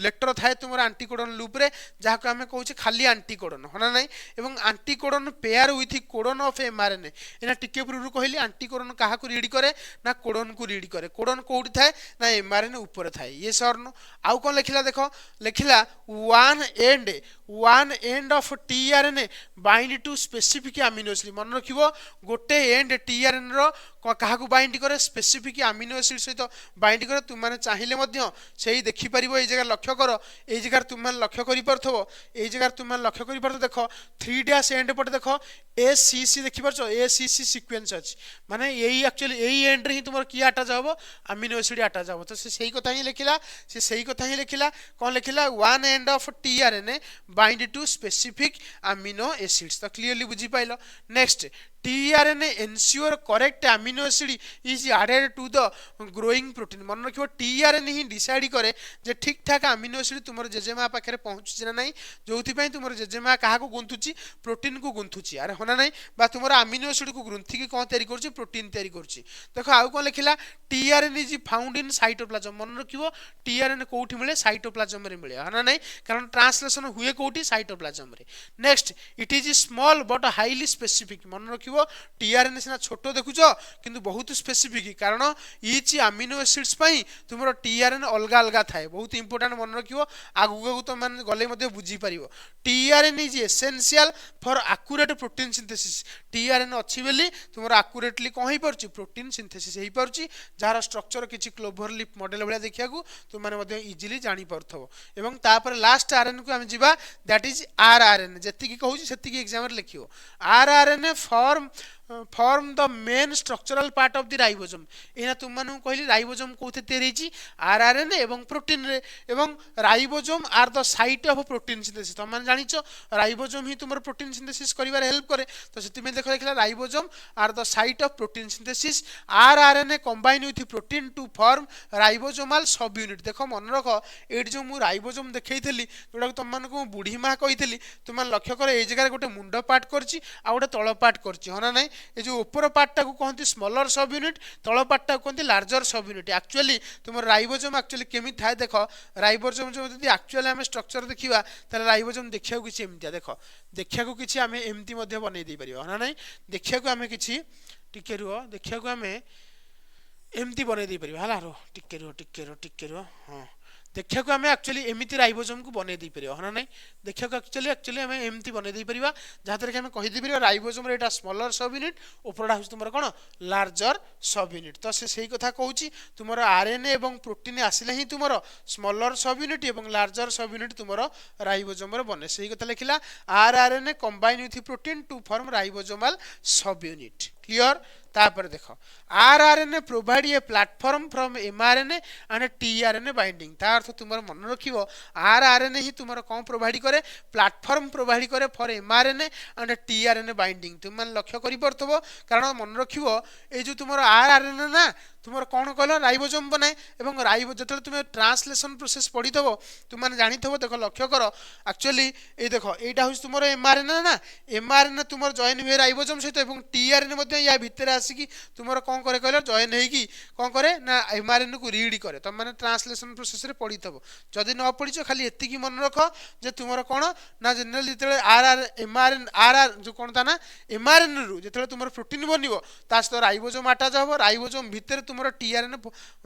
लेटर थाए तुमर एंटीकोडन लूप रे जहा को आमे कहूचे खाली एंटीकोडन होना नै एवं anticodon pair with codon of mRNA एना टिके पूर्व कहली एंटीकोडन काहा को रीड करे ना कोडन को रीड करे कोडन कोउठी थाए ना एमआरएनए ऊपर थाए ये सरनो आउ कोन लिखिला देखो लिखिला one end of tRNA bind to specific amino acid मन रखिबो गोटे एंड टीआरएनए रो कहा को बाइंड करे स्पेसिफिक अमीनो एसिड सहित बाइंड करे तुम माने चाहिले मध्य सेही देखि परिबो ए जगह लक्ष्य करो ए जगह तुम माने लक्ष्य करि परथबो ए जगह तुम माने लक्ष्य करि परथो देखो 3 डैश एंड पटे देखो एसीसी देखि परछो एसीसी सीक्वेंस अछि माने एई एक्चुअली एई एंड रे ही तुमर की अटैच होबो अमीनो एसिड अटैच होबो तो से सही कथा ही लिखिला कोन लिखिला one end of tRNA bind to specific amino acids तो क्लियरली बुझी पाइलो next tRNA ensure correct amino acid is added to the growing protein मन रखिबो टीआरएनए ही डिसाइड करे जे ठीक ठाक अमीनो एसिड तुमर जेजेमा पाखरे पहुंचुची ना नहीं जोथि पई तुमर जेजेमा काहा को गुंथुची प्रोटीन को गुंथुची अरे होना नहीं बा तुमर अमीनो एसिड को ग्रंथि की कोन तयारी करछि प्रोटीन तयारी करछि देखो आउ कोन लिखिला tRNA is found in cytoplasm मन रखिबो टीआरएनए कोठी मिले साइटोप्लाज्म रे मिले होना नहीं कारण ट्रांसलेशन हुए कोठी साइटोप्लाज्म रे next it is small but highly specific मन रखिबो टीआरएनए सिना छोटो देखुचो किंतु बहुत स्पेसिफिक कारण ईच अमीनो एसिड्स पई तुमरो टीआरएनए अलग अलग थाए बहुत इंपोर्टेंट मन रखिबो आगु तो मान गले मध्ये बुझी परिबो tRNA is essential for accurate protein synthesis tRNA अछि बेली तुमरो एक्यूरेटली कोन ही परछि प्रोटीन सिंथेसिस ही परछि जार स्ट्रक्चर किछि क्लोवर लीफ मॉडल भलिया देखिया को तुम माने मध्ये इजीली जानि परथबो एवं तापर लास्ट आरएनए को हम जिबा दैट इज आरआरएनए जति की कहूछि सेति की एग्जाम रे लिखियो rRNA form the main structural part of the ribosome एना तुम मानु कहली राइबोसोम कोथे तयारी आरआरएनए एवं प्रोटीन रे एवं ribosome are the site of protein synthesis तुम माने जानिचो राइबोसोम ही तुमर प्रोटीन सिंथेसिस करिवार हेल्प करे तो सेति में देखो लिखला ribosome are the site of protein synthesis rRNA combine with protein to form ribosomal subunit देखो मन रखो एट जो मु राइबोसोम देखैथली जोडा तुम मानको मु बुढी मा कहिथली तुम मान लक्ष्य करे ए जगह गोटे मुंड पार्ट करछि आ गोटे तळ पार्ट करछि होना नै ए जो ऊपर पार्टटा को कहती स्मॉलर सब यूनिट तल पार्टटा को कहती लार्जर सब यूनिट एक्चुअली तुम राइबोसोम एक्चुअली केमी थाए देखो राइबोसोम जो यदि एक्चुअली आम स्ट्रक्चर देखा ताले राइबोसोम देखा किसी एमती देखो देखा किसी आम एमती बनई दे पार ना ना देखा आम कि टिके रुह देखा आम एमती बनई दे पार है रो टिके रुह हाँ देखा को आम एक्चुअली एमती राइबोसोम को बनई दे पार है ना देखा एक्चुअली आम एमती बनई दे पार जहाँद्वारा कि आम कहीदे राइबोसोम एटा स्मॉलर सब यूनिट उपरटा हूँ तुम कौन लार्जर सब यूनिट तो से कथा कहूँ तुम आरएनए और प्रोटीन आसिले ही तुम स्मॉलर सब यूनिट और लार्जर सब यूनिट तुम राइबोसोम बने से कथा लिखला rRNA combine with protein to form ribosomal subunit clear तापर देखो rRNA provide a platform from mRNA and tRNA binding ता अर्थ तुम मन रखिबो आरआरएनए ही तुम कौन प्रोवाइड करे प्लेटफॉर्म प्रोवाइड करे for mRNA and tRNA binding तुम मन लक्ष्य करि परथबो कारण मन रखिबो ए जो तुम आरआरएनए ना तुम कौन कहल राइबोसोम बनाए और राइबो जो तुम ट्रांसलेशन प्रोसेस पढ़ी थो तुम जानी थो देख लक्ष्य कर एक्चुअली ये देख यहाँ हूँ तुम एमआरएनए ना एमआरएनए तुम जॉइन हुए राइबोसोम सहित और टीआरएनए या भितर आसिकी तुम कौन करे कहल जॉइन होगी कौन करे ना एमआरएनए को रीड करे तुम मैंने ट्रांसलेशन प्रोसेस रे पढ़ी थो जदि न पढ़ीच खाली एतिकी मन रख जे तुम कौन ना जनरली जो आर जो कौन था ना एमआरएनए रु जो तुम प्रोटीन बनव ता सहित राइबोसोम अटैच हम राइबोसोम भितर तुम टीआरएनए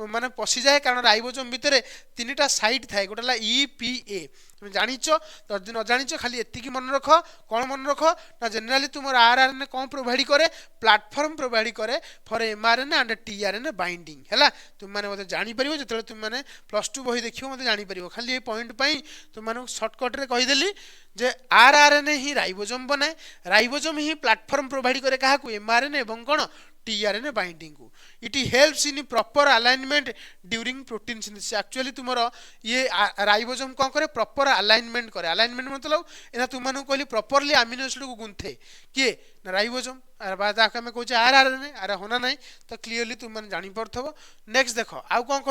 माने पशि जाए कारण राइबोसोम भितर तीनटा साइट थाए गोटे ईपीए तुम जानिच जदि न जानिच खाली एतिकी मन रख कौन मन रख ना जनरली तुम आरआरएनए कौन प्रोवाइड करे प्लेटफॉर्म प्रोवाइड करे for mRNA and tRNA binding है तुम मैंने मतलब जानी परिबो जतले तुम मैंने +2 बही देखियो मतलब जानी परिबो खाली ये पॉइंट पई तुम माने शॉर्टकट रे कहिदेली जे आरआरएनए ही राइबोसोम बनाए राइबोसोम ही प्लेटफॉर्म प्रोवाइड करे काहा को एमआरएनए एवं कोन टीआरएनए बाइंडिंग को it helps in proper alignment during protein synthesis actually तुमर ये राइबोसोम कौन करे प्रॉपर अलाइनमेंट करे अलाइनमेंट मतलब एना तुम मानू कहली प्रॉपरली अमीनो एसिड को गुंथे किए ना राइबोसोम आर बाद आके कहे आरआरएनए अरे होना नहीं तो क्लीयरली तुम मैंने जानी पड़थबो नेक्स्ट देखो आउ कौन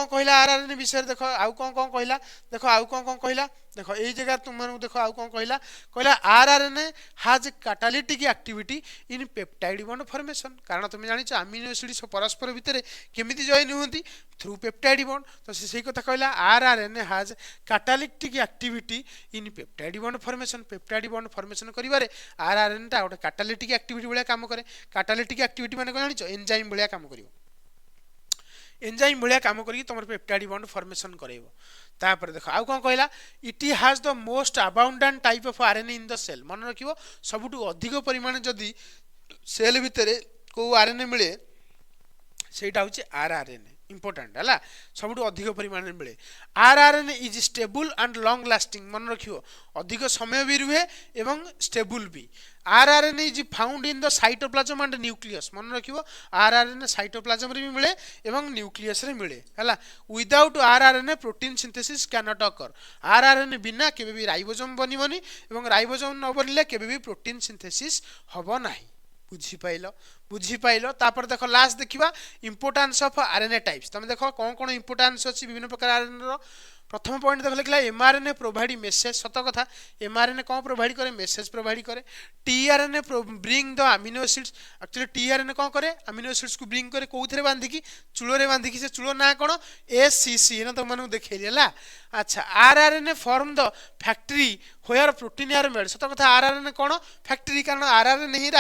कहला आरआरएनए विषय देखो आउ कौन कहला देखो आउ कौन कहला देखो यही जगह तुम मानू देखो आउ कौन कहला rRNA has catalytic activity in peptide bond formation कारण तुम जानिछ अमीनो एसिड परस्पर भितर केमिति जॉइन होती थ्रू पेप्टाइड बॉन्ड तो से कथा कहला rRNA has catalytic activity in peptide bond formation करिवारे आरआरएनए टा गोटे कैटालिटिक एक्टिविटी भलिया काम करे कैटालिटिक एक्टिविटी माने जानिछ एंजाइम भलिया काम करिवो एंजाइम भलिया काम करी तुम पेप्टाइड बॉन्ड फॉर्मेशन करेबो तापर देखो आउ कौन कहला it has the most abundant type of RNA in the cell मन रखिबो सबुठु अधिक परिमाण जदी सेल भितर को आरएनए मिले सेटा होची आरआरएनए इंपोर्टेंट है सब अधिक परिमाण में मिले rRNA is stable and long lasting मन रखियो अधिक समय भी रुहे एवं स्टेबल भी rRNA is found in the cytoplasm and nucleus मन रखियो आरआरएनए साइटोप्लाज्म रे भी मिले एवं न्यूक्लियस रे मिले हला without rRNA protein synthesis can not occur rRNA बिना केबे भी राइबोसोम बनिबनी एवं राइबोसोम न बनले केबे भी प्रोटीन सिंथेसिस हबो नाही बुझिपाइल तापर देखो लास्ट देखिबा इंपोर्टेंस ऑफ आरएनए टाइप्स तुम देखो कौन कौन इंपोर्टेंस अछि विभिन्न प्रकार आरएनए रो प्रथम पॉइंट देख लिखला एमआरएनए प्रोवाइड मेसेज सत कथा एमआरएनए कौन प्रोवाइड करे मेसेज प्रोवाइड करे tRNA bring the amino acids actually tRNA कौन करे अमीनो एसिड्स को ब्रिंग करे कोउथरे बांधी की चूलो रे बांधी की से चूलो ना कोन एसीसी ना तो मानु देखैली हला अच्छा rRNA form the factory where protein are made सत कथा आरआरएनए कौन फैक्ट्री कारण आरआरएनए ही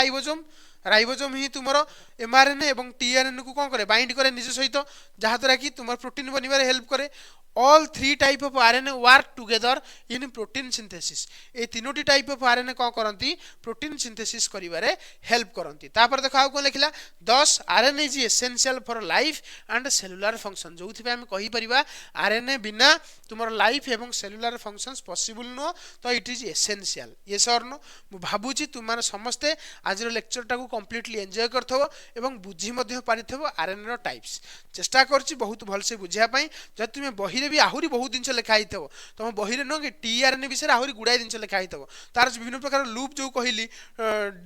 राइबोसोम ही तुमरो एमआरएनए एवं टीआरएनए को कौन करे बाइंड करे निज सहित जहाँ द्वारा कि तुम प्रोटीन बनिबारे हेल्प करे all three type of RNA work together in protein synthesis ए तीनोटी टाइप ऑफ आरएनए कौन करती प्रोटीन सिंथेसिस करिवारे हेल्प करती तापर देखो आउ कोन लिखला 10 RNA is essential for life and cellular function जोथि पे हम कहि परिबा आरएनए बिना तुमर लाइफ एवं सेलुलर फंक्शंस पॉसिबल नो तो इट इज एसेंशियल ये सर नो मु भाबुची तुम माने समस्ते आज रो लेक्चर टा को कंप्लीटली एन्जॉय करथबो एवं बुझी मध्ये पारिथबो आरएनए रो टाइप्स चेष्टा करछि बहुत भल से बुझिया पई जब तुम बही भी आहुरी बहुत जिन लिखाई तुम बही न कि टीआरएनए विषय आहुरी गुड़ाए जिन लिखाई तार विभिन्न प्रकार लूप जो कहली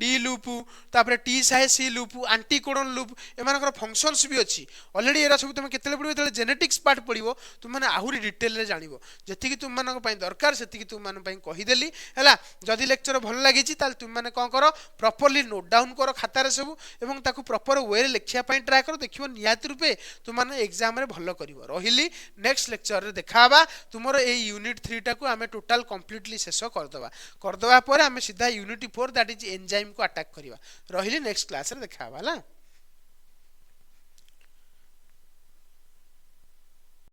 डी लूप तापर टी साहे सी लूप आंटीकोडन लूप एम फंक्शंस भी अच्छी ऑलरेडी एरा सब तुम केतले पढ़ो जो जेनेटिक्स पार्ट पढ़ो तुम मैंने आहुरी डिटेल रे जानिबो जेतिकी तुम मानक पई दरकार सेतिकी तुम मान पई कहिदेली हैला जदि लेक्चर भल लागिची ताल तुम माने कोन करो प्रॉपर्ली नोट डाउन करो खाता रे सब एवं ताकू प्रॉपर वे रे लिखिया पई ट्राई करो देखिबो नियात रूपे तुम माने एग्जाम रे भल करिवो रहिली नेक्स्ट लेक्चर रे देखाबा तुमरो ए यूनिट 3 टाकू आमे टोटल कंप्लीटली शेष करदबा पर आमे सीधा यूनिट 4 दैट इज एंजाइम को अटैक करिवा रहिली नेक्स्ट क्लास रे देखाबा हला।